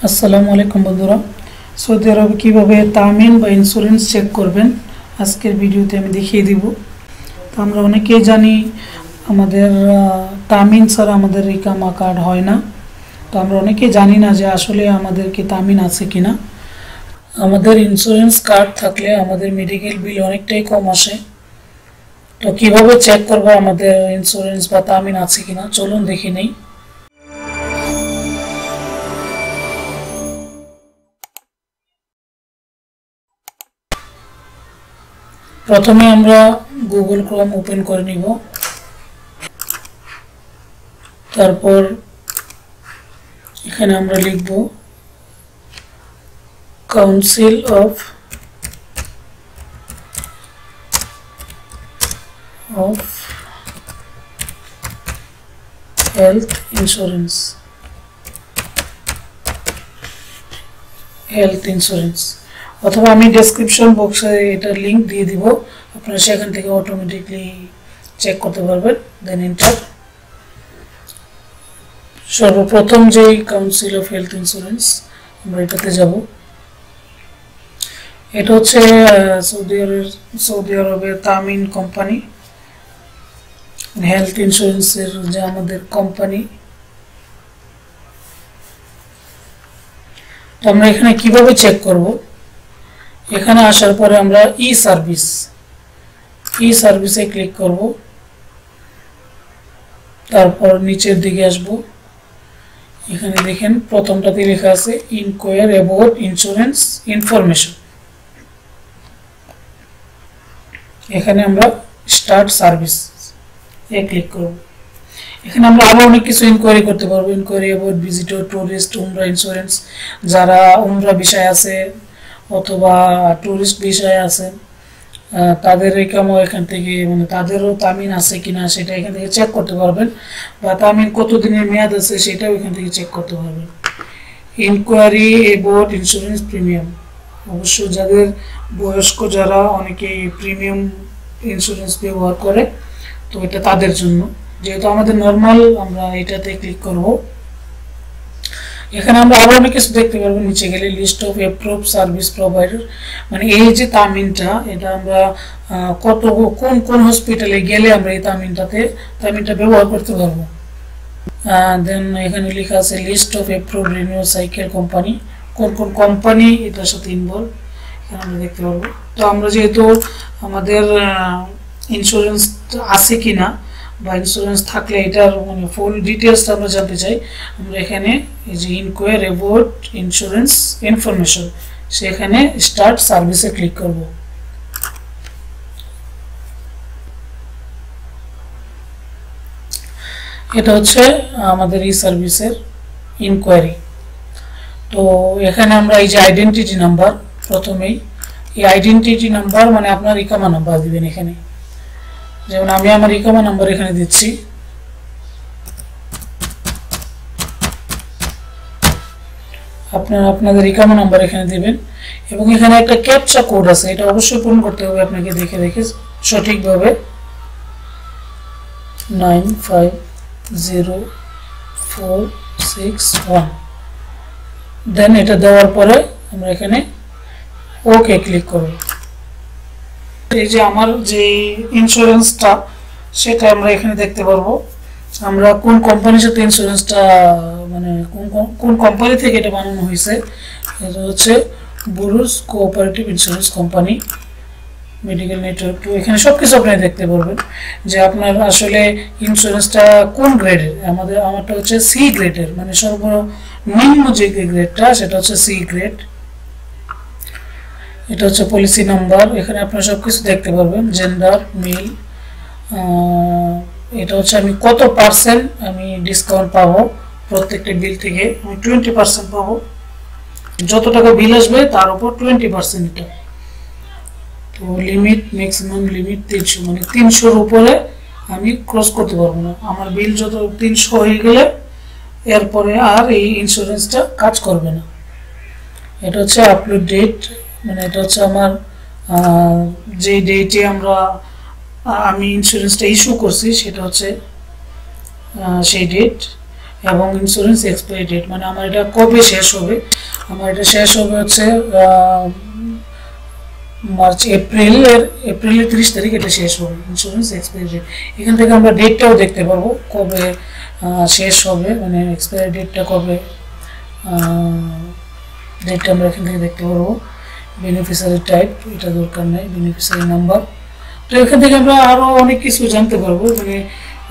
আসসালামু আলাইকুম বন্ধুরা। সৌদি আরবে কীভাবে তামিন বা ইন্স্যুরেন্স চেক করবেন আজকের ভিডিওতে আমি দেখিয়ে দিব। তো আমরা অনেকেই জানি আমাদের তামিন ছাড়া আমাদের ইকামা কার্ড হয় না। তো আমরা অনেকেই জানি না যে আসলে আমাদের কি তামিন আছে কি না। আমাদের ইন্স্যুরেন্স কার্ড থাকলে আমাদের মেডিকেল বিল অনেকটাই কম আসে। তো কীভাবে চেক করবো আমাদের ইন্স্যুরেন্স বা তামিন আছে কিনা, চলুন দেখে নেই। প্রথমে আমরা গুগল ক্রোম ওপেন করে নিব। তারপর এখানে আমরা লিখব কাউন্সিল অফ হেলথ ইন্স্যুরেন্স অথবা আমি ডেসক্রিপশন বক্সে এটার লিংক দিয়ে দিব, আপনারা সেখান থেকে অটোমেটিকলি চেক করতে পারবেন। Then enter. সর্বপ্রথম যেই কাউন্সিল অফ হেলথ ইন্স্যুরেন্স, আমরা এটাতে যাব। এটা হচ্ছে সৌদি আরবের তামিন কোম্পানি, হেলথ ইন্স্যুরেন্সের যে আমাদের কোম্পানি। তো আমরা এখানে কিভাবে চেক করব, এখানে আসার পরে আমরা ই সার্ভিসে ক্লিক করব। তারপর নিচের দিকে আসব। এখানে দেখেন প্রথমটাতে লেখা আছে ইনকোয়ার অ্যাবাউট ইন্স্যুরেন্স ইনফরমেশন। এখানে আমরা স্টার্ট সার্ভিস এ ক্লিক করব। এখানে আমরা আরো অনেক কিছু ইনকোয়ারি করতে পারবো। ইনকোয়ারি অ্যাবাউট ভিজিটর, টুরিস্ট, উমরা ইন্স্যুরেন্স, যারা উমরা বিষয় আছে অথবা টুরিস্ট বিষয় আছে তাদের ইকামা এখান থেকে মানে তাদেরও তামিন আছে কিনা সেটা এখান থেকে চেক করতে পারবেন, বা তামিন কতদিনের মেয়াদ আছে সেটাও এখান থেকে চেক করতে পারবেন। ইনকোয়ারি অ্যাবাউট ইন্স্যুরেন্স প্রিমিয়াম, অবশ্য যাদের বয়স্ক যারা অনেকে প্রিমিয়াম ইন্স্যুরেন্স ব্যবহার করে, তো এটা তাদের জন্য। যেহেতু আমাদের নর্মাল, আমরা এটাতে ক্লিক করব। এখানে আমরা আরো অনেক কিছু দেখতে পারবো। নিচে গেলে list of approve service provider, মানে এই যে তামিনটা, এটা আমরা কোন কোন হসপিটালে গেলে আমরা এই তামিনটা ব্যবহার করতে পারবো। দেন এখানে লেখা আছে list of approve renewal cycle company, কোন কোন কোম্পানি এটার সাথে ইনভলভ এখানে আমরা দেখতে পারবো। তো আমরা যেহেতু আমাদের ইন্স্যুরেন্স আছে কিনা বা ইন্স্যুরেন্স থাকলে এটার মানে ফুল ডিটেলসটা আমরা জানতে চাই, আমরা এখানে এই যে ইনকোয়ার অ্যাবাউট ইন্স্যুরেন্স ইনফরমেশন, সেখানে স্টার্ট সার্ভিসে ক্লিক করব। এটা হচ্ছে আমাদের এই সার্ভিসের ইনকোয়ারি। তো এখানে আমরা এই যে আইডেন্টিটি নাম্বার, প্রথমেই এই আইডেন্টিটি নাম্বার মানে আপনার ইকামা নাম্বার দিবেন এখানে। যেমন আমি আমার ইকামা নাম্বার এখানে দিচ্ছি। আপনারা আপনাদের ইকামা নাম্বার এখানে দিবেন, এবং এখানে একটা ক্যাপচা কোড আছে, এটা অবশ্যই পূরণ করতে হবে আপনাকে দেখে দেখে সঠিকভাবে। 95046 দেন এটা দেওয়ার পরে আমরা এখানে ওকে ক্লিক করব। এই যে আমার যে ইন্স্যুরেন্সটা সেটা আমরা এখানে দেখতে পারবো। আমরা কোন কোম্পানির সাথে ইন্স্যুরেন্সটা মানে কোন কোম্পানি থেকে এটা বানানো হয়েছে, এটা হচ্ছে Buruj cooperative insurance company medical network. তো এখানে সব কিছু আপনি দেখতে পারবেন যে আপনার আসলে ইন্স্যুরেন্সটা কোন গ্রেডের। আমারটা হচ্ছে সি গ্রেডের, মানে সর্বনিম্ন যে গ্রেডটা সেটা হচ্ছে সি গ্রেড। এটা হচ্ছে পলিসি নাম্বার, এখানে আপনারা সবকিছু দেখতে পারবেন। জেন্ডার মেল, এটা হচ্ছে আমি কত পার্সেন্ট আমি ডিসকাউন্ট পাবো প্রত্যেকটা বিল থেকে। আমি 20% পাবো, যত টাকা বিল আসবে তার উপর 20% এটা। তো লিমিট, ম্যাক্সিমাম লিমিট 300, মানে 300-র উপরে আমি ক্রস করতে পারবো না। আমার বিল যত 300 হয়ে গেলে এরপরে আর এই ইন্স্যুরেন্সটা কাজ করবে না। এটা হচ্ছে আপলোড ডেট, মানে এটা হচ্ছে আমার যে ডেটে আমি ইন্স্যুরেন্সটা ইস্যু করছি সেটা হচ্ছে সেই ডেট। এবং ইন্স্যুরেন্স এক্সপায়ারি ডেট, মানে আমার এটা কবে শেষ হবে। আমার এটা শেষ হবে হচ্ছে এপ্রিলের 30 তারিখ এটা শেষ হবে ইন্স্যুরেন্স এক্সপায়ারি ডেট। এখান থেকে আমরা ডেটটাও দেখতে পারবো কবে শেষ হবে, মানে এক্সপায়ারি ডেটটা কবে, ডেটটা আমরা এখান থেকে দেখতে পারবো। বেনিফিশিয়ারি টাইপ এটা দরকার নেই, বেনিফিশিয়ারি নাম্বার। তো এখান থেকে আমরা আরও অনেক কিছু জানতে পারবো, মানে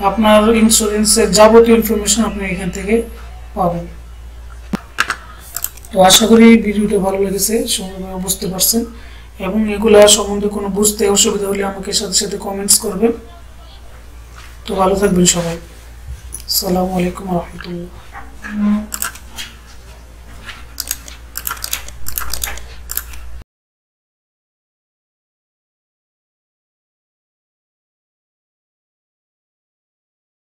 আপনার ইন্স্যুরেন্সের যাবতীয় ইনফরমেশন আপনি এখান থেকে পাবেন। তো আশা করি ভিডিওটা ভালো লেগেছে, সুন্দরভাবে বুঝতে পারছেন, এবং এগুলা সম্বন্ধে কোনো বুঝতে অসুবিধা হলে আমাকে সাথে সাথে কমেন্টস করবেন। তো ভালো থাকবেন সবাই। আসসালামু আলাইকুম ওয়া রাহমাতুল্লাহ।